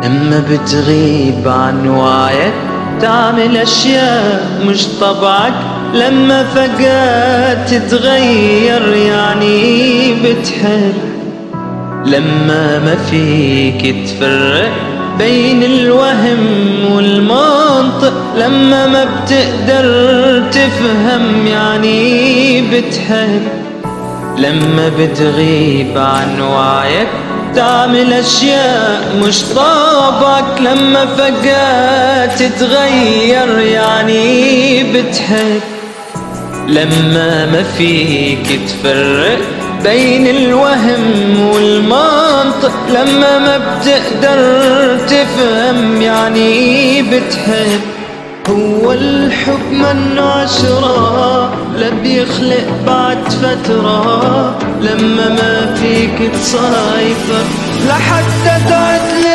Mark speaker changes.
Speaker 1: لما بتغيب عن وعيك تعمل أشياء مش طبعك، لما فجأة تتغير يعني بتحب. لما ما فيك تفرق بين الوهم والمنطق، لما ما بتقدر تفهم يعني بتحب. لما بتغيب عن وعيك تعمل أشياء مش طبعك، لما فجأة تتغير يعني بتحب. لما ما فيك تفرق بين الوهم والمنطق، لما ما بتقدر تفهم يعني بتحب. هو الحب منه عشرة لا بيخلق بعد فترة، لما ما فيك تصايفه لحتى تعتلي